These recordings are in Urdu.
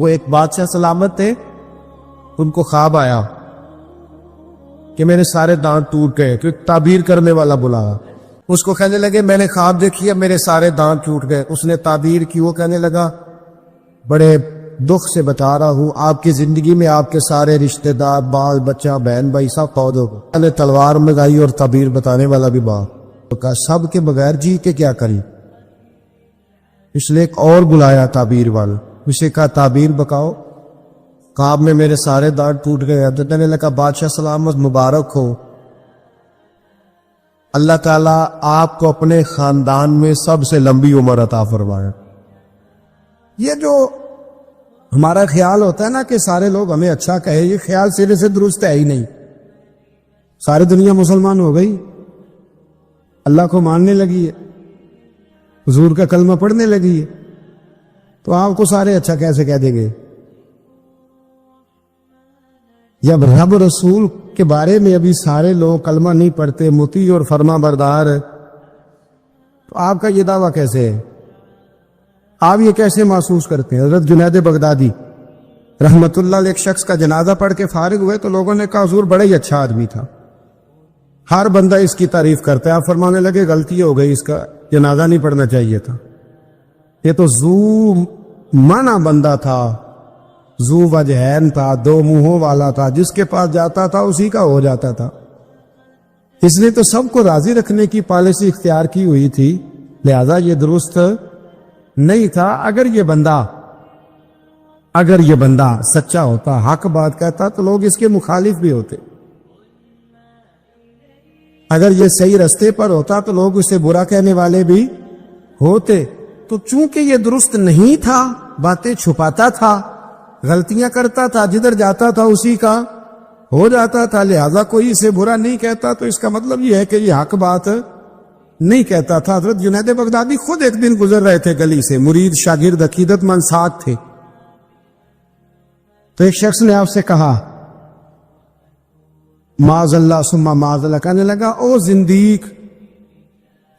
وہ ایک بادشاہ سلامت تھے، ان کو خواب آیا کہ میرے سارے دانت ٹوٹ گئے، تو ایک تعبیر کرنے والا بلا، اس کو کہنے لگے میں نے خواب دیکھی ہے میرے سارے دانت ٹوٹ گئے۔ اس نے تعبیر کی، وہ کہنے لگا بڑے دکھ سے بتا رہا ہوں آپ کی زندگی میں آپ کے سارے رشتہ دار، بال بچہ، بہن بھائی سب فوت ہو گئے۔ میں نے تلوار منگائی اور تعبیر بتانے والا بھی کہا سب کے بغیر جی کے کیا کری، اس لیے ایک اور بلایا تعبیر والا، اسے کہا تعبیر بکاؤ، خواب میں میرے سارے دانت ٹوٹ گئے۔ حضرت نے کہا بادشاہ سلامت مبارک ہو، اللہ تعالیٰ آپ کو اپنے خاندان میں سب سے لمبی عمر عطا فرمائے۔ یہ جو ہمارا خیال ہوتا ہے نا کہ سارے لوگ ہمیں اچھا کہے، یہ خیال سرے سے درست ہے ہی نہیں۔ ساری دنیا مسلمان ہو گئی، اللہ کو ماننے لگی ہے، حضور کا کلمہ پڑھنے لگی ہے، تو آپ کو سارے اچھا کیسے کہہ دیں گے؟ جب رب رسول کے بارے میں ابھی سارے لوگ کلمہ نہیں پڑھتے، مطیع اور فرما بردار، تو آپ کا یہ دعویٰ کیسے ہے؟ آپ یہ کیسے محسوس کرتے ہیں؟ حضرت جنید بغدادی رحمت اللہ علیہ ایک شخص کا جنازہ پڑھ کے فارغ ہوئے تو لوگوں نے کہا حضور بڑا ہی اچھا آدمی تھا، ہر بندہ اس کی تعریف کرتا ہے۔ آپ فرمانے لگے غلطی ہو گئی، اس کا جنازہ نہیں پڑھنا چاہیے تھا، یہ تو ذو منع بندہ تھا، ذو وجہین تھا، دو منہوں والا تھا، جس کے پاس جاتا تھا اسی کا ہو جاتا تھا، اس نے تو سب کو راضی رکھنے کی پالیسی اختیار کی ہوئی تھی، لہذا یہ درست نہیں تھا۔ اگر یہ بندہ سچا ہوتا، حق بات کہتا، تو لوگ اس کے مخالف بھی ہوتے، اگر یہ صحیح رستے پر ہوتا تو لوگ اسے برا کہنے والے بھی ہوتے، تو چونکہ یہ درست نہیں تھا، باتیں چھپاتا تھا، غلطیاں کرتا تھا، جدھر جاتا تھا اسی کا ہو جاتا تھا، لہذا کوئی اسے برا نہیں کہتا، تو اس کا مطلب یہ ہے کہ یہ حق بات نہیں کہتا تھا۔ حضرت جنید بغدادی خود ایک دن گزر رہے تھے گلی سے، مرید شاگرد عقیدت مند ساتھ تھے، تو ایک شخص نے آپ سے کہا معاذ اللہ ثم معاذ اللہ، کہنے لگا او زندیق،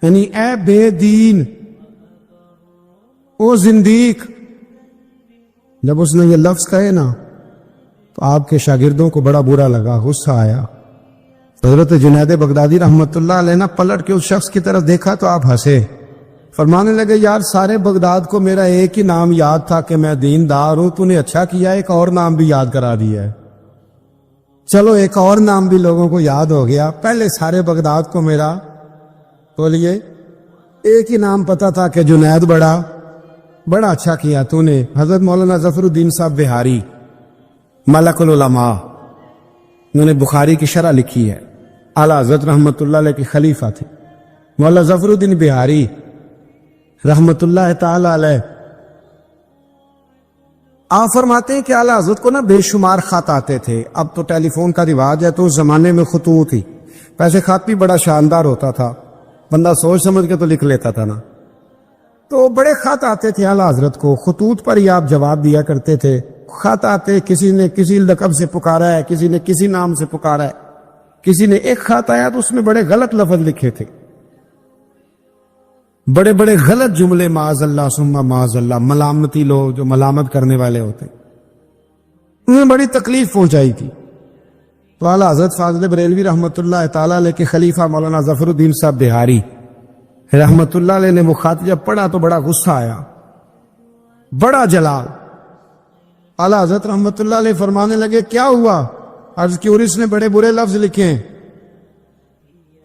یعنی اے بے دین، او زندیق۔ جب اس نے یہ لفظ کہے نا تو آپ کے شاگردوں کو بڑا برا لگا، غصہ آیا۔ حضرت جنید بغدادی رحمت اللہ علیہ نے پلٹ کے اس شخص کی طرف دیکھا تو آپ ہنسے، فرمانے لگے یار سارے بغداد کو میرا ایک ہی نام یاد تھا کہ میں دیندار ہوں، تو نے اچھا کیا ایک اور نام بھی یاد کرا دیا ہے۔ چلو ایک اور نام بھی لوگوں کو یاد ہو گیا، پہلے سارے بغداد کو میرا بولیے ایک ہی نام پتا تھا کہ جنید، بڑا اچھا کیا تو نے۔ حضرت مولانا ظفر الدین صاحب بہاری ملک العلماء، انہوں نے بخاری کی شرح لکھی ہے، اعلیٰ حضرت رحمت اللہ علیہ کے خلیفہ تھے مولانا ظفر الدین بہاری رحمت اللہ تعالی علیہ۔ آپ فرماتے ہیں کہ اعلیٰ حضرت کو نا بے شمار خط آتے تھے، اب تو ٹیلی فون کا رواج ہے، تو اس زمانے میں خطوط ہی، ویسے خط بھی بڑا شاندار ہوتا تھا، بندہ سوچ سمجھ کے تو لکھ لیتا تھا نا، تو بڑے خط آتے تھے اعلیٰ حضرت کو، خطوط پر ہی آپ جواب دیا کرتے تھے۔ خط آتے، کسی نے کسی لقب سے پکارا ہے، کسی نے کسی نام سے پکارا ہے، کسی نے ایک خط آیا تو اس میں بڑے غلط لفظ لکھے تھے، بڑے بڑے غلط جملے، معاذ اللہ ثم معاذ اللہ، ملامتی لوگ جو ملامت کرنے والے ہوتے، انہوں نے بڑی تکلیف پہنچائی تھی۔ تو اعلیٰ حضرت فاضل بریلوی رحمت اللہ تعالی علیہ کے خلیفہ مولانا ظفر الدین صاحب بہاری رحمت اللہ علیہ نے وہ خط جب پڑھا تو بڑا غصہ آیا، بڑا جلال۔ اعلیٰ حضرت رحمت اللہ علیہ فرمانے لگے کیا ہوا؟ عرض کی اور اس نے بڑے برے لفظ لکھے ہیں،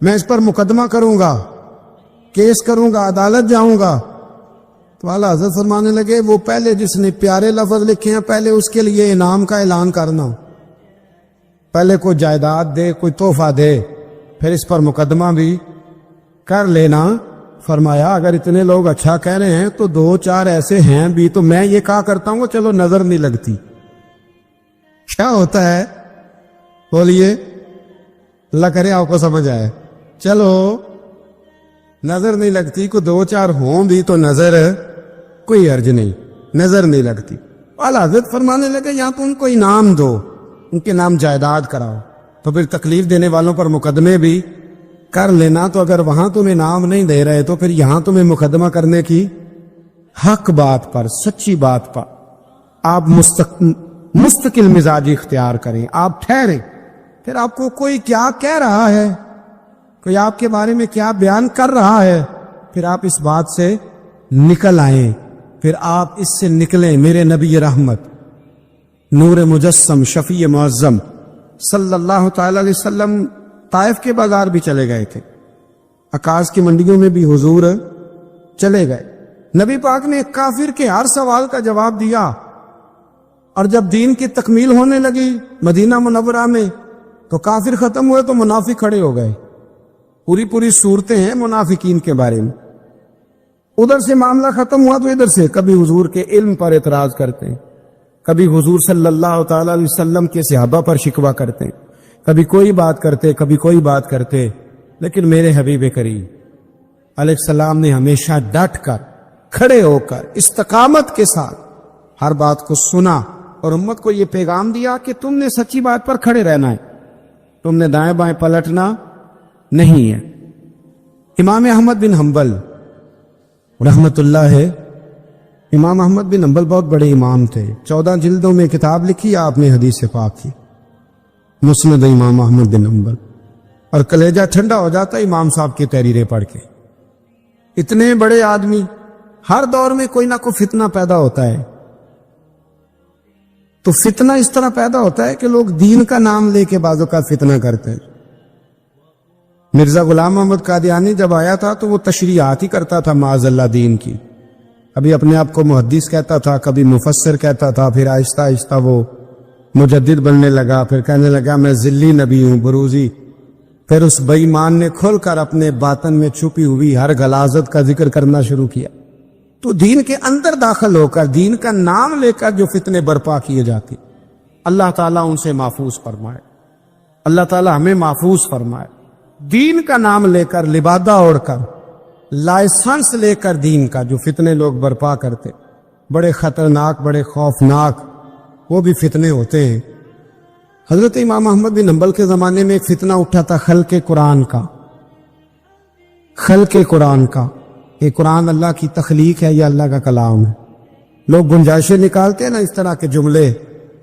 میں اس پر مقدمہ کروں گا، کیس کروں گا، عدالت جاؤں گا۔ تو اعلیٰ حضرت فرمانے لگے وہ پہلے جس نے پیارے لفظ لکھے ہیں پہلے اس کے لیے انعام کا اعلان کرنا، پہلے کوئی جائیداد دے، کوئی تحفہ دے، پھر اس پر مقدمہ بھی کر لینا۔ فرمایا اگر اتنے لوگ اچھا کہہ رہے ہیں تو دو چار ایسے ہیں بھی، تو میں یہ کہا کرتا ہوں چلو نظر نہیں لگتی، کیا ہوتا ہے بولیے، اللہ کرے آپ کو سمجھ آئے، چلو نظر نہیں لگتی، کو دو چار ہوں بھی تو نظر کوئی حرج نہیں، نظر نہیں لگتی۔ اعلیٰ حضرت فرمانے لگے یا تو ان کو انعام دو، ان کے نام جائیداد کراؤ، تو پھر تکلیف دینے والوں پر مقدمے بھی کر لینا، تو اگر وہاں تمہیں نام نہیں دے رہے تو پھر یہاں تمہیں مقدمہ کرنے کی حق بات پر، سچی بات پر۔ آپ مستقل مزاجی اختیار کریں، آپ ٹھہریں. پھر آپ کو کوئی کیا کہہ رہا ہے، کوئی آپ کے بارے میں کیا بیان کر رہا ہے، پھر آپ اس بات سے نکل آئیں، پھر آپ اس سے نکلیں. میرے نبی رحمت نور مجسم شفیع معظم صلی اللہ تعالی علیہ وسلم طائف کے بازار بھی چلے گئے تھے، عکاظ کی منڈیوں میں بھی حضور چلے گئے. نبی پاک نے ایک کافر کے ہر سوال کا جواب دیا، اور جب دین کی تکمیل ہونے لگی مدینہ منورہ میں تو کافر ختم ہوئے تو منافق کھڑے ہو گئے. پوری صورتیں ہیں منافقین کے بارے میں. ادھر سے معاملہ ختم ہوا تو ادھر سے کبھی حضور کے علم پر اعتراض کرتے ہیں، کبھی حضور صلی اللہ تعالی علیہ وسلم کے صحابہ پر شکوہ کرتے ہیں، کبھی کوئی بات کرتے کبھی کوئی بات کرتے. لیکن میرے حبیب کریم علیہ السلام نے ہمیشہ ڈٹ کر، کھڑے ہو کر، استقامت کے ساتھ ہر بات کو سنا اور امت کو یہ پیغام دیا کہ تم نے سچی بات پر کھڑے رہنا ہے، تم نے دائیں بائیں پلٹنا نہیں ہے. امام احمد بن حنبل رحمت اللہ ہے. امام احمد بن حنبل بہت بڑے امام تھے، 14 جلدوں میں کتاب لکھی آپ نے حدیث پاک کی، مسند امام احمد بن حنبل. اور کلیجہ ٹھنڈا ہو جاتا امام صاحب کی تحریریں پڑھ کے. اتنے بڑے آدمی، ہر دور میں کوئی نہ کوئی فتنہ پیدا ہوتا ہے. تو فتنہ اس طرح پیدا ہوتا ہے کہ لوگ دین کا نام لے کے بعض اوقات فتنہ کرتے ہیں. مرزا غلام محمد قادیانی جب آیا تھا تو وہ تشریحات ہی کرتا تھا معاذ اللہ دین کی. ابھی اپنے آپ کو محدث کہتا تھا، کبھی مفسر کہتا تھا، پھر آہستہ آہستہ وہ مجدد بننے لگا، پھر کہنے لگا میں ذلی نبی ہوں، بروزی. پھر اس بے ایمان نے کھل کر اپنے باطن میں چھپی ہوئی ہر غلاظت کا ذکر کرنا شروع کیا. تو دین کے اندر داخل ہو کر دین کا نام لے کر جو فتنے برپا کیے جاتے، اللہ تعالیٰ ان سے محفوظ فرمائے، اللہ تعالیٰ ہمیں محفوظ فرمائے. دین کا نام لے کر، لبادہ اوڑھ کر، لائسنس لے کر دین کا جو فتنے لوگ برپا کرتے، بڑے خطرناک، بڑے خوفناک وہ بھی فتنے ہوتے ہیں. حضرت امام احمد بن حنبل کے زمانے میں ایک فتنہ اٹھا تھا خلق قرآن کا. خلق قرآن کا، کہ قرآن اللہ کی تخلیق ہے یا اللہ کا کلام ہے. لوگ گنجائشیں نکالتے ہیں نا اس طرح کے جملے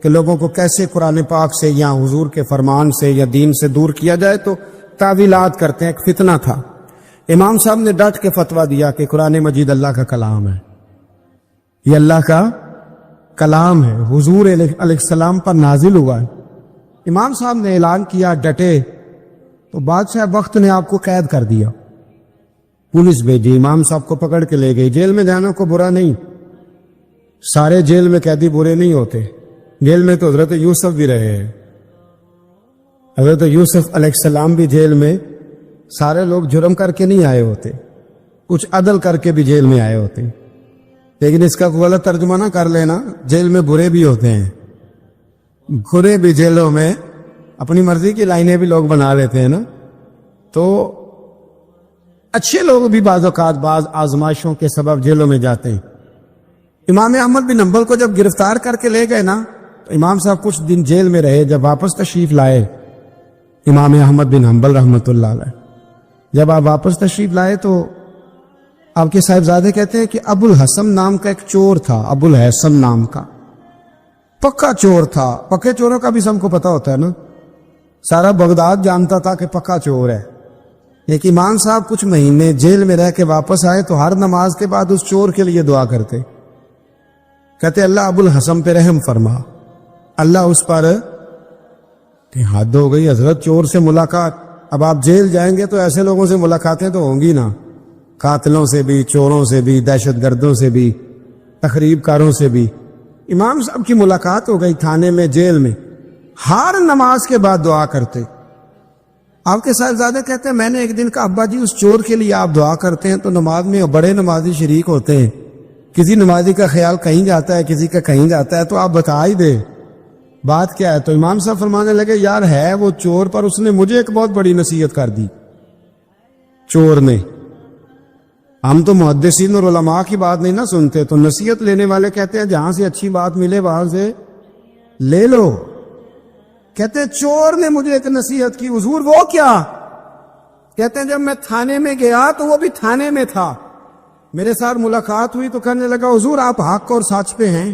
کہ لوگوں کو کیسے قرآن پاک سے یا حضور کے فرمان سے یا دین سے دور کیا جائے، تو تعویلات کرتے ہیں. ایک فتنہ تھا. امام صاحب نے ڈٹ کے فتویٰ دیا کہ قرآن مجید اللہ کا کلام ہے، یہ اللہ کا کلام ہے، حضور علیہ السلام پر نازل ہوا ہے. امام صاحب نے اعلان کیا، ڈٹے، تو بادشاہ وقت نے آپ کو قید کر دیا. پولیس بھیجی، امام صاحب کو پکڑ کے لے گئی. جیل میں جانا کو برا نہیں، سارے جیل میں قیدی برے نہیں ہوتے. جیل میں تو حضرت یوسف بھی رہے ہیں. حضرت یوسف علیہ السلام بھی جیل میں، سارے لوگ جرم کر کے نہیں آئے ہوتے، کچھ عدل کر کے بھی جیل میں آئے ہوتے. لیکن اس کا غلط ترجمہ نہ کر لینا، جیل میں برے بھی ہوتے ہیں. برے بھی جیلوں میں اپنی مرضی کی لائنیں بھی لوگ بنا لیتے ہیں نا. تو اچھے لوگ بھی بعض اوقات بعض آزمائشوں کے سبب جیلوں میں جاتے ہیں. امام احمد بن حنبل کو جب گرفتار کر کے لے گئے نا، تو امام صاحب کچھ دن جیل میں رہے. جب واپس تشریف لائے امام احمد بن حنبل رحمۃ اللہ علیہ، جب آپ واپس تشریف لائے تو آپ کے صاحبزادے کہتے ہیں کہ ابو الحسن نام کا ایک چور تھا، ابو الحسن نام کا پکا چور تھا. پکے چوروں کا بھی سب کو پتا ہوتا ہے نا، سارا بغداد جانتا تھا کہ پکا چور ہے. ایک امام صاحب کچھ مہینے جیل میں رہ کے واپس آئے تو ہر نماز کے بعد اس چور کے لیے دعا کرتے، کہتے اللہ ابو الحسن پہ رحم فرما، اللہ اس پر. کہ حد ہو گئی حضرت، چور سے ملاقات. اب آپ جیل جائیں گے تو ایسے لوگوں سے ملاقاتیں تو ہوں گی نا، قاتلوں سے بھی، چوروں سے بھی، دہشت گردوں سے بھی، تخریب کاروں سے بھی. امام صاحب کی ملاقات ہو گئی تھانے میں، جیل میں. ہر نماز کے بعد دعا کرتے. آپ کے صاحبزادے کہتے ہیں میں نے ایک دن کہا ابا جی اس چور کے لیے آپ دعا کرتے ہیں تو نماز میں بڑے نمازی شریک ہوتے ہیں، کسی نمازی کا خیال کہیں جاتا ہے، کسی کا کہیں جاتا ہے، تو آپ بتا ہی دے بات کیا ہے. تو امام صاحب فرمانے لگے یار ہے وہ چور، پر اس نے مجھے ایک بہت بڑی نصیحت کر دی چور نے. ہم تو محدثین اور علماء کی بات نہیں نہ سنتے، تو نصیحت لینے والے کہتے ہیں جہاں سے اچھی بات ملے وہاں سے لے لو. کہتے ہیں چور نے مجھے ایک نصیحت کی. حضور وہ کیا؟ کہتے ہیں جب میں تھانے میں گیا تو وہ بھی تھانے میں تھا، میرے ساتھ ملاقات ہوئی تو کہنے لگا حضور آپ حق اور سچ پہ ہیں.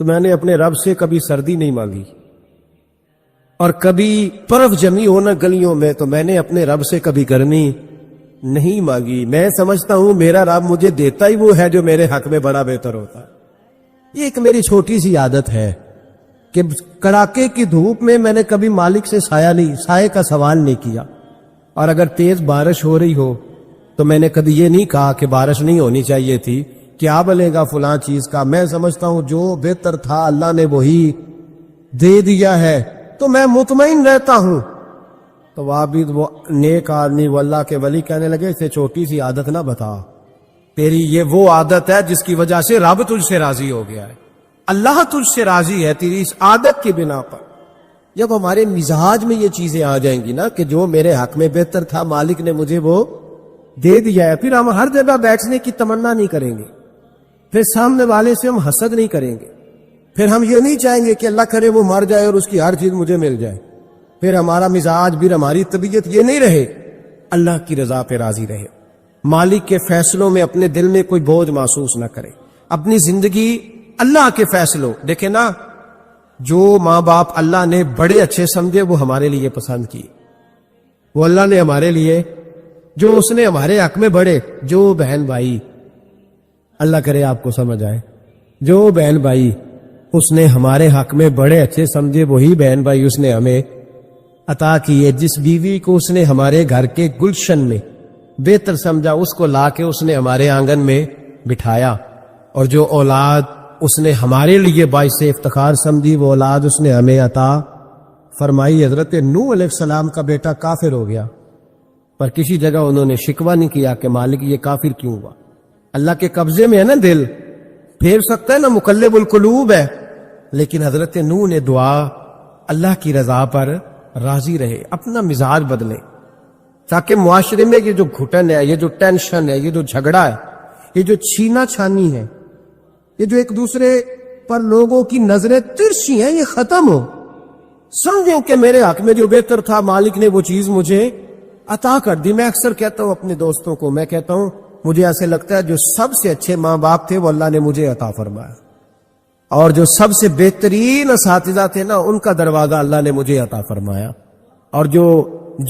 تو میں نے اپنے رب سے کبھی سردی نہیں مانگی، اور کبھی برف جمی ہو نا گلیوں میں تو میں نے اپنے رب سے کبھی گرمی نہیں مانگی۔ میں سمجھتا ہوں میرا رب مجھے دیتا ہی وہ ہے جو میرے حق میں بڑا بہتر ہوتا ہے۔ یہ ایک میری چھوٹی سی عادت ہے کہ کڑاکے کی دھوپ میں میں نے کبھی مالک سے سائے کا سوال نہیں کیا، اور اگر تیز بارش ہو رہی ہو تو میں نے کبھی یہ نہیں کہا کہ بارش نہیں ہونی چاہیے تھی، کیا بلے گا فلاں چیز کا۔ میں سمجھتا ہوں جو بہتر تھا اللہ نے وہی دے دیا ہے تو میں مطمئن رہتا ہوں۔ تو عابد وہ نیک آدمی وہ اللہ کے ولی کہنے لگے اسے چھوٹی سی عادت نہ بتا، تیری یہ وہ عادت ہے جس کی وجہ سے رب تجھ سے راضی ہو گیا ہے، اللہ تجھ سے راضی ہے تیری اس عادت کی بنا پر۔ جب ہمارے مزاج میں یہ چیزیں آ جائیں گی نا کہ جو میرے حق میں بہتر تھا مالک نے مجھے وہ دے دیا ہے، پھر ہم ہر جگہ بیٹھنے کی تمنا نہیں کریں گے، پھر سامنے والے سے ہم حسد نہیں کریں گے، پھر ہم یہ نہیں چاہیں گے کہ اللہ کرے وہ مر جائے اور اس کی ہر چیز مجھے مل جائے، پھر ہمارا مزاج پھر ہماری طبیعت یہ نہیں رہے، اللہ کی رضا پہ راضی رہے، مالک کے فیصلوں میں اپنے دل میں کوئی بوجھ محسوس نہ کرے، اپنی زندگی اللہ کے فیصلوں۔ دیکھیں نا، جو ماں باپ اللہ نے بڑے اچھے سمجھے وہ ہمارے لیے پسند کی، وہ اللہ نے ہمارے لیے جو اس نے ہمارے حق میں بڑے، جو بہن بھائی اللہ کرے آپ کو سمجھ آئے، جو بہن بھائی اس نے ہمارے حق میں بڑے اچھے سمجھے وہی بہن بھائی اس نے ہمیں عطا کیے۔ جس بیوی کو اس نے ہمارے گھر کے گلشن میں بہتر سمجھا اس کو لا کے اس نے ہمارے آنگن میں بٹھایا، اور جو اولاد اس نے ہمارے لیے باعث افتخار سمجھی وہ اولاد اس نے ہمیں عطا فرمائی۔ حضرت نوح علیہ السلام کا بیٹا کافر ہو گیا، پر کسی جگہ انہوں نے شکوہ نہیں کیا کہ مالک یہ کافر کیوں ہوا۔ اللہ کے قبضے میں ہے نا دل، پھیر سکتا ہے نا، مقلب القلوب ہے، لیکن حضرت نوح نے دعا اللہ کی رضا پر راضی رہے، اپنا مزاج بدلے، تاکہ معاشرے میں یہ جو گھٹن ہے، یہ جو ٹینشن ہے، یہ جو جھگڑا ہے، یہ جو چھینا چھانی ہے، یہ جو ایک دوسرے پر لوگوں کی نظریں ترچھی ہیں، یہ ختم ہو۔ سمجھیں کہ میرے حق میں جو بہتر تھا مالک نے وہ چیز مجھے عطا کر دی۔ میں اکثر کہتا ہوں اپنے دوستوں کو، میں کہتا ہوں مجھے ایسے لگتا ہے جو سب سے اچھے ماں باپ تھے وہ اللہ نے مجھے عطا فرمایا، اور جو سب سے بہترین اساتذہ تھے نا ان کا دروازہ اللہ نے مجھے عطا فرمایا، اور جو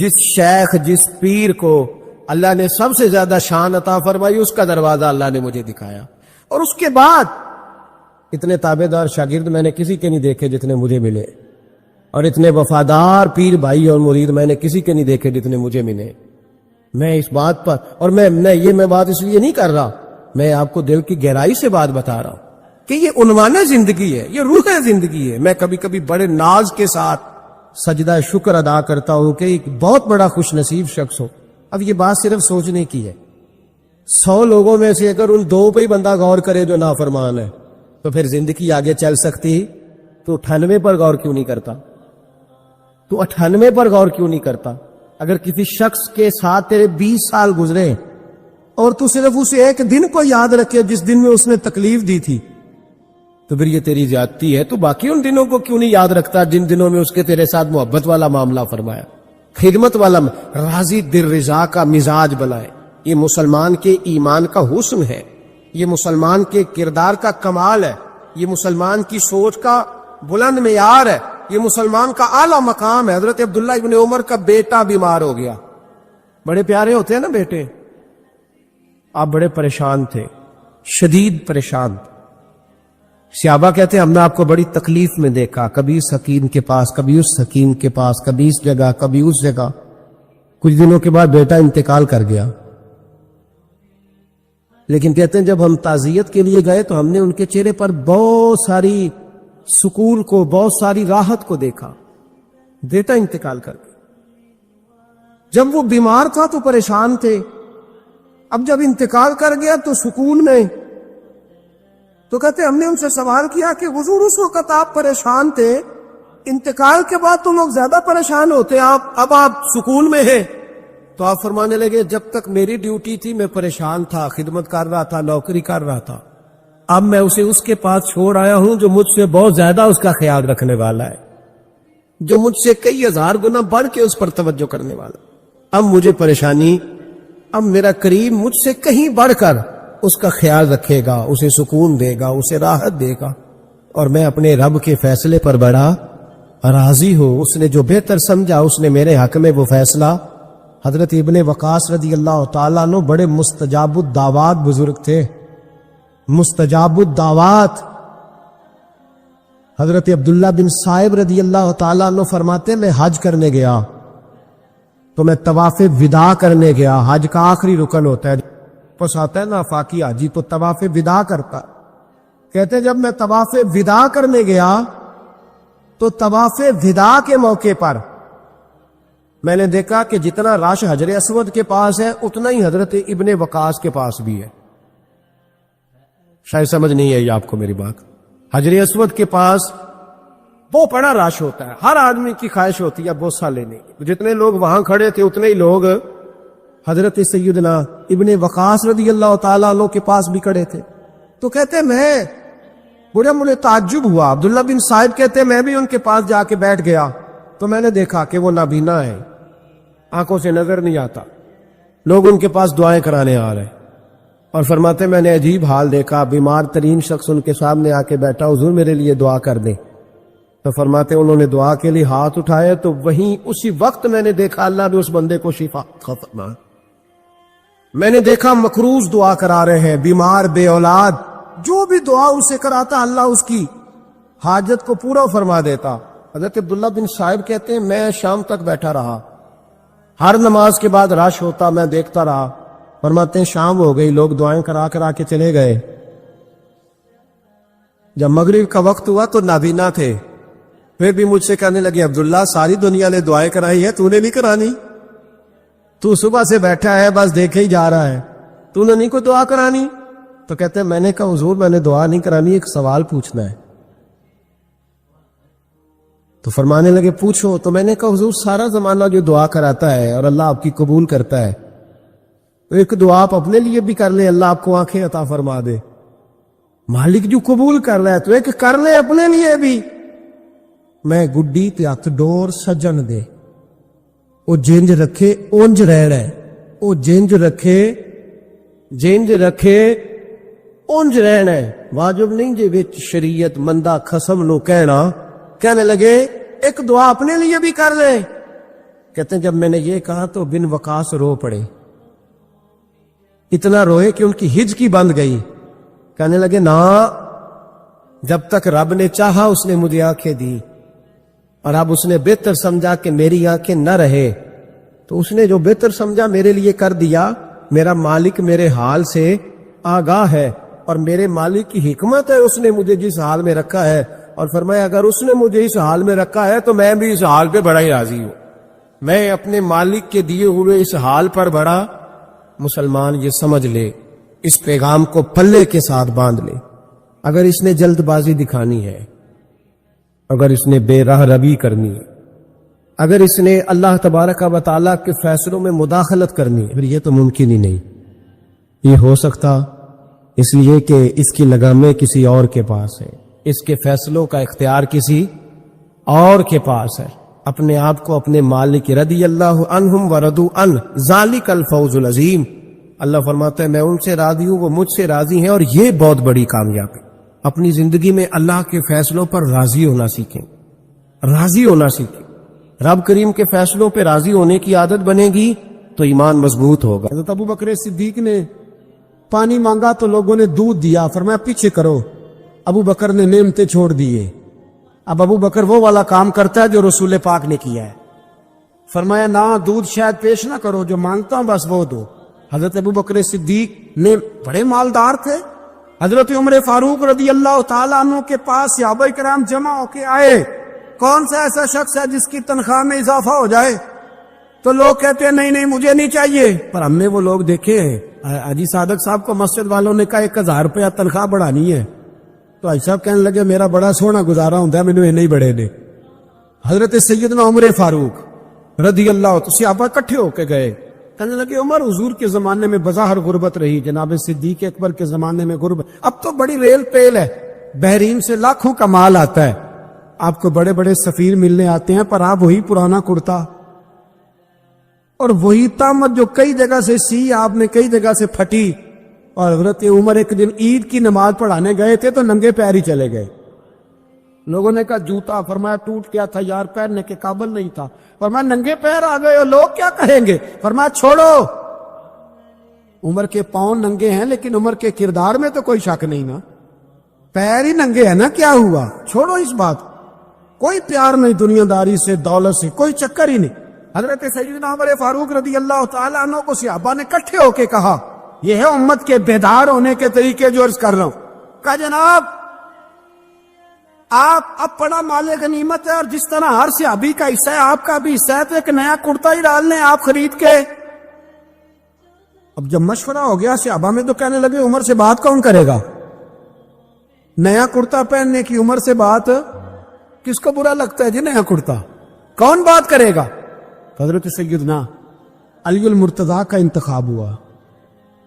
جس شیخ جس پیر کو اللہ نے سب سے زیادہ شان عطا فرمائی اس کا دروازہ اللہ نے مجھے دکھایا۔ اور اس کے بعد اتنے تابعدار شاگرد میں نے کسی کے نہیں دیکھے جتنے مجھے ملے، اور اتنے وفادار پیر بھائی اور مرید میں نے کسی کے نہیں دیکھے جتنے مجھے ملے۔ میں اس بات پر، اور میں بات اس لیے نہیں کر رہا، میں آپ کو دل کی گہرائی سے بات بتا رہا ہوں کہ یہ عنوان زندگی ہے، یہ روح زندگی ہے۔ میں کبھی کبھی بڑے ناز کے ساتھ سجدہ شکر ادا کرتا ہوں کہ ایک بہت بڑا خوش نصیب شخص ہو۔ اب یہ بات صرف سوچنے کی ہے، 100 لوگوں میں سے اگر ان 2 پہ ہی بندہ غور کرے جو نافرمان ہے تو پھر زندگی آگے چل سکتی، تو 98 پر غور کیوں نہیں کرتا؟ تو 98 پر غور کیوں نہیں کرتا؟ اگر کسی شخص کے ساتھ تیرے 20 سال گزرے اور تو صرف اسے ایک دن کو یاد رکھے جس دن میں اس نے تکلیف دی تھی، تو پھر یہ تیری زیادتی ہے۔ تو باقی ان دنوں کو کیوں نہیں یاد رکھتا جن دنوں میں اس کے تیرے ساتھ محبت والا معاملہ فرمایا، خدمت والا، راضی دل رضا کا مزاج بنائے۔ یہ مسلمان کے ایمان کا حسن ہے، یہ مسلمان کے کردار کا کمال ہے، یہ مسلمان کی سوچ کا بلند معیار ہے، یہ مسلمان کا اعلیٰ مقام ہے۔ حضرت عبداللہ ابن عمر کا بیٹا بیمار ہو گیا، بڑے پیارے ہوتے ہیں نا بیٹے، آپ بڑے پریشان تھے، شدید پریشان تھے۔ صحابہ کہتے ہیں ہم نے آپ کو بڑی تکلیف میں دیکھا، کبھی اس حکیم کے پاس، کبھی اس حکیم کے پاس، کبھی اس جگہ، کبھی اس جگہ۔ کچھ دنوں کے بعد بیٹا انتقال کر گیا، لیکن کہتے ہیں جب ہم تعزیت کے لیے گئے تو ہم نے ان کے چہرے پر بہت ساری سکون کو، بہت ساری راحت کو دیکھا، بیٹا انتقال کر گیا۔ جب وہ بیمار تھا تو پریشان تھے، اب جب انتقال کر گیا تو سکون میں۔ تو کہتے ہم نے ان سے سوال کیا کہ حضور اس وقت آپ پریشان تھے، انتقال کے بعد تو لوگ زیادہ پریشان ہوتے ہیں، اب آپ سکون میں ہیں؟ تو آپ فرمانے لگے جب تک میری ڈیوٹی تھی میں پریشان تھا، خدمت کر رہا تھا، نوکری کر رہا تھا، اب میں اسے اس کے پاس چھوڑ آیا ہوں جو مجھ سے بہت زیادہ اس کا خیال رکھنے والا ہے، جو مجھ سے کئی ہزار گنا بڑھ کے اس پر توجہ کرنے والا۔ اب مجھے پریشانی، اب میرا قریب مجھ سے کہیں بڑھ کر اس کا خیال رکھے گا، اسے سکون دے گا، اسے راحت دے گا۔ اور میں اپنے رب کے فیصلے پر بڑا راضی ہوں. اس نے جو بہتر سمجھا اس نے میرے حق میں وہ فیصلہ. حضرت ابن وقاص رضی اللہ تعالیٰ عنہ بڑے مستجاب الدعوات بزرگ تھے, مستجاب الدعوات. حضرت عبداللہ بن صائب رضی اللہ تعالیٰ عنہ فرماتے میں حج کرنے گیا تو میں طواف وداع کرنے گیا. حج کا آخری رکن ہوتا ہے, پس آتا ہے نا آفاقی حاجی تو طواف وداع کرتا. کہتے ہیں جب میں طواف وداع کرنے گیا تو طواف وداع کے موقع پر میں نے دیکھا کہ جتنا رش حجر اسود کے پاس ہے اتنا ہی حضرت ابن وقاص کے پاس بھی ہے. شاید سمجھ نہیں آئی آپ کو میری بات. حجر اسود کے پاس وہ بڑا رش ہوتا ہے, ہر آدمی کی خواہش ہوتی ہے بوسہ لینے کی. جتنے لوگ وہاں کھڑے تھے اتنے ہی لوگ حضرت سیدنا ابن وقاص رضی اللہ تعالیٰ عنہ کے پاس بھی کھڑے تھے. تو کہتے میں بڑا مجھے تعجب ہوا. عبداللہ بن صائب کہتے میں بھی ان کے پاس جا کے بیٹھ گیا تو میں نے دیکھا کہ وہ نابینا ہے, آنکھوں سے نظر نہیں آتا. لوگ ان کے پاس دعائیں کرانے آ رہے اور فرماتے میں نے عجیب حال دیکھا, بیمار ترین شخص ان کے سامنے آ کے بیٹھا, حضور میرے لیے دعا کر دیں. تو فرماتے انہوں نے دعا کے لیے ہاتھ اٹھائے تو وہیں اسی وقت میں نے دیکھا اللہ نے اس بندے کو شفا ختم. میں نے دیکھا مقروض دعا کرا رہے ہیں, بیمار بے اولاد, جو بھی دعا اسے کراتا اللہ اس کی حاجت کو پورا فرما دیتا. حضرت عبداللہ بن صائب کہتے ہیں میں شام تک بیٹھا رہا, ہر نماز کے بعد رش ہوتا میں دیکھتا رہا. فرماتے ہیں شام ہو گئی, لوگ دعائیں کرا کے چلے گئے. جب مغرب کا وقت ہوا تو نابینا تھے, پھر بھی مجھ سے کہنے لگے عبداللہ ساری دنیا نے دعائیں کرائی ہے, تو نے نہیں کرانی؟ تو صبح سے بیٹھا ہے بس دیکھے ہی جا رہا ہے, تو نے نہیں کوئی دعا کرانی؟ تو کہتے ہیں میں نے کہا حضور میں نے دعا نہیں کرانی, ایک سوال پوچھنا ہے. تو فرمانے لگے پوچھو. تو میں نے کہا حضور سارا زمانہ جو دعا کراتا ہے اور اللہ آپ کی قبول کرتا ہے, تو ایک دعا آپ اپنے لیے بھی کر لیں, اللہ آپ کو آنکھیں عطا فرما دے. مالک جو قبول کر رہا ہے تو ایک کر لیں اپنے لیے بھی. میں گڈی تے ہاتھ ڈور سجن دے, او جنج رکھے اونج رہنا ہے, او جنج رکھے جنج رکھے اونج رہنا ہے. واجب نہیں جے وچ شریعت مندہ خصم نو کہنا. کہنے لگے ایک دعا اپنے لیے بھی کر لیں. کہتے ہیں جب میں نے یہ کہا تو بن وقاص رو پڑے, اتنا روئے کہ ان کی ہج کی بند گئی. کہنے لگے نا, جب تک رب نے چاہا اس نے مجھے آنکھیں دی, اور اب اس نے بہتر سمجھا کہ میری آنکھیں نہ رہے تو اس نے جو بہتر سمجھا میرے لیے کر دیا. میرا مالک میرے حال سے آگاہ ہے اور میرے مالک کی حکمت ہے, اس نے مجھے جس حال میں رکھا ہے. اور فرمایا اگر اس نے مجھے اس حال میں رکھا ہے تو میں بھی اس حال پہ بڑا ہی راضی ہوں. میں اپنے مالک کے دیے ہوئے اس حال پر بڑا. مسلمان یہ سمجھ لے, اس پیغام کو پلے کے ساتھ باندھ لے. اگر اس نے جلد بازی دکھانی ہے, اگر اس نے بے راہ روی کرنی ہے, اگر اس نے اللہ تبارک و تعالیٰ کے فیصلوں میں مداخلت کرنی ہے, پھر یہ تو ممکن ہی نہیں. یہ ہو سکتا اس لیے کہ اس کی لگامیں کسی اور کے پاس ہے, اس کے فیصلوں کا اختیار کسی اور کے پاس ہے. اپنے آپ کو اپنے مالک رضی اللہ عنہم ورضوا عنہ ذالک الفوز العظیم. اللہ فرماتا ہے میں ان سے راضی ہوں, وہ مجھ سے راضی ہیں, اور یہ بہت بڑی کامیابی. اپنی زندگی میں اللہ کے فیصلوں پر راضی ہونا سیکھیں, راضی ہونا سیکھیں. رب کریم کے فیصلوں پہ راضی ہونے کی عادت بنے گی تو ایمان مضبوط ہوگا. حضرت ابو بکر صدیق نے پانی مانگا تو لوگوں نے دودھ دیا, فرمایا پیچھے کرو. ابو بکر نے نعمتیں چھوڑ دیے. اب ابو بکر وہ والا کام کرتا ہے جو رسول پاک نے کیا ہے. فرمایا نہ دودھ شاید پیش نہ کرو, جو مانگتا ہوں بس وہ دو. حضرت ابو بکر صدیق نے بڑے مالدار تھے. حضرت عمر فاروق رضی اللہ تعالیٰ عنہ کے پاس صحابہ کرام جمع ہو کے آئے, کون سا ایسا شخص ہے جس کی تنخواہ میں اضافہ ہو جائے؟ تو لوگ کہتے ہیں نہیں مجھے نہیں چاہیے. پر ہم نے وہ لوگ دیکھے ہیں, حاجی صادق صاحب کو مسجد والوں نے کہا 1000 روپیہ تنخواہ بڑھانی ہے, تو حاجی صاحب کہنے لگے میرا بڑا سونا گزارا ہوتا ہے, مینوں نہیں بڑھے دے. حضرت سیدنا عمر فاروق رضی اللہ تو صحابہ اکٹھے ہو کے گئے, کہنے لگے عمر حضور کے زمانے میں بظاہر غربت رہی, جناب صدیق اکبر کے زمانے میں غربت, اب تو بڑی ریل پیل ہے, بحرین سے لاکھوں کا مال آتا ہے, آپ کو بڑے بڑے سفیر ملنے آتے ہیں, پر آپ وہی پرانا کرتا اور وہی تامت جو کئی جگہ سے سی آپ نے کئی جگہ سے پھٹی. اور حضرت عمر ایک دن عید کی نماز پڑھانے گئے تھے تو ننگے پیر ہی چلے گئے. لوگوں نے کہا جوتا، فرمایا ٹوٹ گیا تھا یار، پہننے کے قابل نہیں تھا۔ فرمایا ننگے پیر آ گئے ہو، لوگ کیا کہیں گے؟ فرمایا چھوڑو، عمر کے پاؤں ننگے ہیں لیکن عمر کے کردار میں تو کوئی شک نہیں نا، پیر ہی ننگے ہیں نا، کیا ہوا؟ چھوڑو اس بات، کوئی پیار نہیں دنیا داری سے، دولت سے، کوئی چکر ہی نہیں۔ حضرت سیدنا عمر فاروق رضی اللہ تعالیٰ عنہ کو صحابہ نے اکٹھے ہو کے کہا، یہ ہے امت کے بیدار ہونے کے طریقے جو عرض کر رہا ہوں۔ کہا جناب آپ اب بڑا مال غنیمت ہے، اور جس طرح ہر صحابی کا حصہ ہے آپ کا بھی حصہ ہے، تو ایک نیا کرتا ہی ڈال لیں آپ خرید کے۔ اب جب مشورہ ہو گیا صحابہ میں تو کہنے لگے عمر سے بات کون کرے گا؟ نیا کرتا پہننے کی عمر سے بات کس کو برا لگتا ہے جی؟ نیا کرتا کون بات کرے گا؟ حضرت سیدنا علی المرتضیٰ کا انتخاب ہوا۔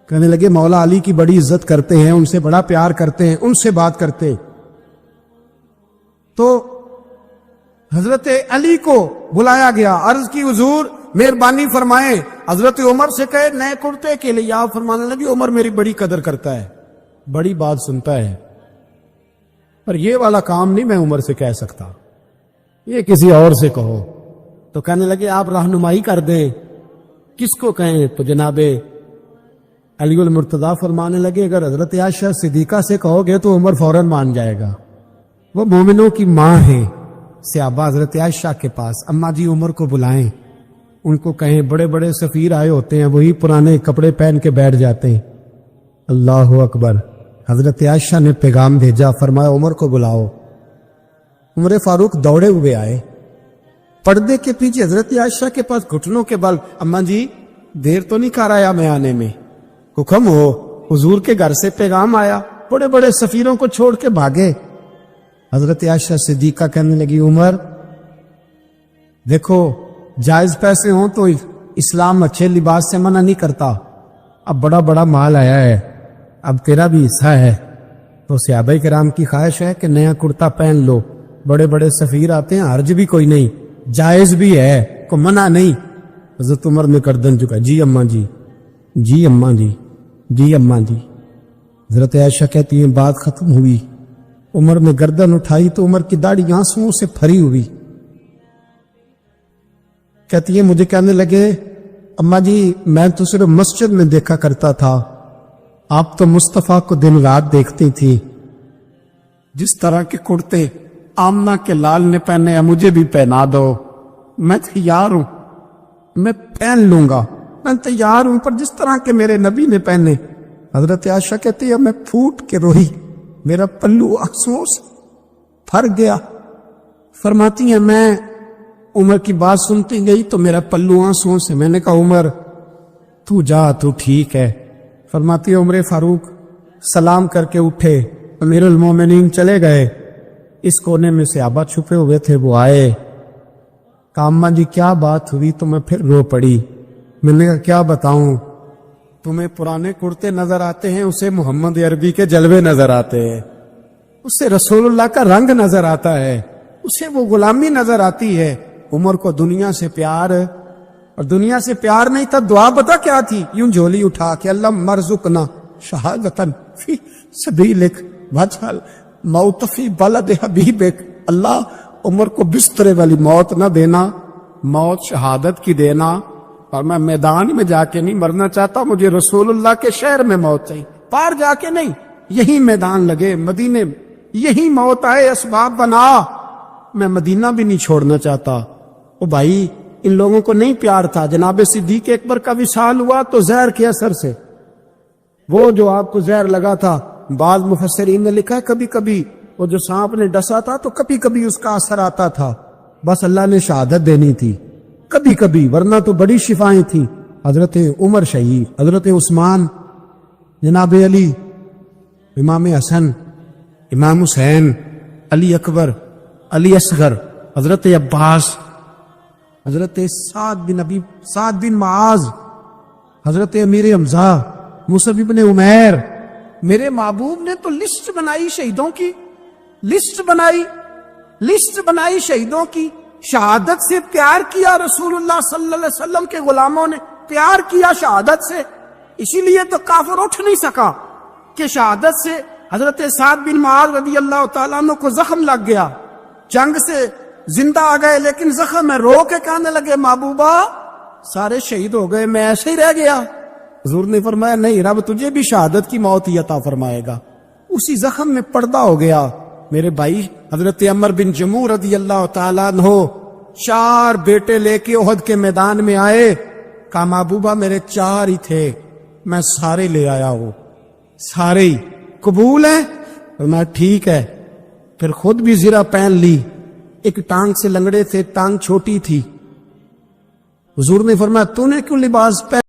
کہنے لگے مولا علی کی بڑی عزت کرتے ہیں، ان سے بڑا پیار کرتے ہیں، ان سے بات کرتے۔ تو حضرت علی کو بلایا گیا، عرض کی حضور مہربانی فرمائیں حضرت عمر سے کہے نئے کرتے کے لیے۔ آپ فرمانے لگے عمر میری بڑی قدر کرتا ہے، بڑی بات سنتا ہے، پر یہ والا کام نہیں میں عمر سے کہہ سکتا، یہ کسی اور سے کہو۔ تو کہنے لگے آپ رہنمائی کر دیں، کس کو کہیں؟ تو جناب علی المرتضیٰ فرمانے لگے اگر حضرت عائشہ صدیقہ سے کہو گے تو عمر فوراً مان جائے گا، وہ مومنوں کی ماں ہے۔ صحابہ حضرت عائشہ کے پاس، اماں جی عمر کو بلائیں، ان کو کہیں بڑے بڑے سفیر آئے ہوتے ہیں، وہی پرانے کپڑے پہن کے بیٹھ جاتے ہیں۔ اللہ اکبر، حضرت عائشہ نے پیغام بھیجا، فرمایا عمر کو بلاؤ۔ عمر فاروق دوڑے ہوئے آئے، پردے کے پیچھے حضرت عائشہ کے پاس گھٹنوں کے بل، اماں جی دیر تو نہیں کر آیا میں آنے میں؟ حکم ہو، حضور کے گھر سے پیغام آیا، بڑے بڑے سفیروں کو چھوڑ کے بھاگے۔ حضرت عائشہ صدیقہ کہنے لگی عمر دیکھو جائز پیسے ہوں تو اسلام اچھے لباس سے منع نہیں کرتا، اب بڑا بڑا مال آیا ہے، اب تیرا بھی حصہ ہے، تو صحابہ کرام کی خواہش ہے کہ نیا کرتا پہن لو، بڑے بڑے سفیر آتے ہیں، حرج بھی کوئی نہیں، جائز بھی ہے، کو منع نہیں۔ حضرت عمر نے گردن جھکا، جی اماں جی، جی اماں جی، جی اماں جی۔ حضرت عائشہ کہتی ہیں بات ختم ہوئی، عمر نے گردن اٹھائی تو عمر کی داڑھی آنسوؤں سے بھری ہوئی۔ کہتی ہے مجھے کہنے لگے اماں جی میں تو صرف مسجد میں دیکھا کرتا تھا، آپ تو مصطفیٰ کو دن رات دیکھتی تھی، جس طرح کے کرتے آمنہ کے لال نے پہنے ہیں مجھے بھی پہنا دو، میں تیار ہوں، میں پہن لوں گا، میں تیار ہوں، پر جس طرح کے میرے نبی نے پہنے۔ حضرت عائشہ کہتی ہے میں پھوٹ کے روئی، میرا پلو آنسوؤں سے بھر گیا۔ فرماتی ہیں میں عمر کی بات سنتی گئی تو میرا پلو آنسوؤں سے، میں نے کہا عمر تو جا، تو ٹھیک ہے۔ فرماتی ہے عمر فاروق سلام کر کے اٹھے، امیر المومنین چلے گئے، اس کونے میں صحابہ چھپے ہوئے تھے، وہ آئے، کہا اماں جی کیا بات ہوئی؟ تو میں پھر رو پڑی۔ میں نے کہا کیا بتاؤں، تمہیں پرانے کرتے نظر آتے ہیں، اسے محمد عربی کے جلوے نظر آتے ہیں، اسے رسول اللہ کا رنگ نظر آتا ہے، اسے وہ غلامی نظر آتی ہے۔ عمر کو دنیا سے پیار، اور دنیا سے پیار نہیں تھا، دعا بتا کیا تھی، یوں جھولی اٹھا کے اللہ مرزقنا شہادتن فی سبیلک واجعل موت فی بلد حبیبک، اللہ عمر کو بسترے والی موت نہ دینا، موت شہادت کی دینا، اور میں میدان میں جا کے نہیں مرنا چاہتا، مجھے رسول اللہ کے شہر میں موت چاہیے، پار جا کے نہیں، یہی میدان لگے مدینے میں، یہی موت آئے، اسباب بنا، میں مدینہ بھی نہیں چھوڑنا چاہتا۔ او بھائی ان لوگوں کو نہیں پیار تھا، جناب صدیق اکبر کا وصال ہوا تو زہر کے اثر سے، وہ جو آپ کو زہر لگا تھا، بعض مفسرین نے لکھا ہے کبھی کبھی وہ جو سانپ نے ڈسا تھا تو کبھی کبھی اس کا اثر آتا تھا، بس اللہ نے شہادت دینی تھی کبھی کبھی، ورنہ تو بڑی شفائیں تھیں۔ حضرت عمر شہید، حضرت عثمان، جناب علی، امام حسن، امام حسین، علی اکبر، علی اصغر، حضرت عباس، حضرت سعد بن معاذ، حضرت امیر حمزہ، مصعب بن عمیر۔ میرے محبوب نے تو لسٹ بنائی شہیدوں کی، لسٹ بنائی شہیدوں کی، شہادت سے پیار کیا رسول اللہ صلی اللہ علیہ وسلم کے غلاموں نے، پیار کیا شہادت سے، اسی لیے تو کافر اٹھ نہیں سکا کہ شہادت سے حضرت سعد بن معاذ رضی اللہ تعالیٰ عنہ کو زخم لگ گیا، جنگ سے زندہ آ گئے لیکن زخم میں رو کے کہنے لگے محبوبہ سارے شہید ہو گئے، میں ایسے ہی رہ گیا۔ حضور نے فرمایا نہیں، رب تجھے بھی شہادت کی موت ہی عطا فرمائے گا۔ اسی زخم میں پردہ ہو گیا۔ میرے بھائی حضرت عمر بن جموح رضی اللہ تعالیٰ عنہ 4 بیٹے لے کے احد کے میدان میں آئے، کہا محبوبہ میرے 4 ہی تھے، میں سارے لے آیا ہوں، سارے ہی قبول ہے؟ فرمایا ٹھیک ہے۔ پھر خود بھی زرہ پہن لی، ایک ٹانگ سے لنگڑے تھے، ٹانگ چھوٹی تھی۔ حضور نے فرمایا تو نے کیوں لباس پہن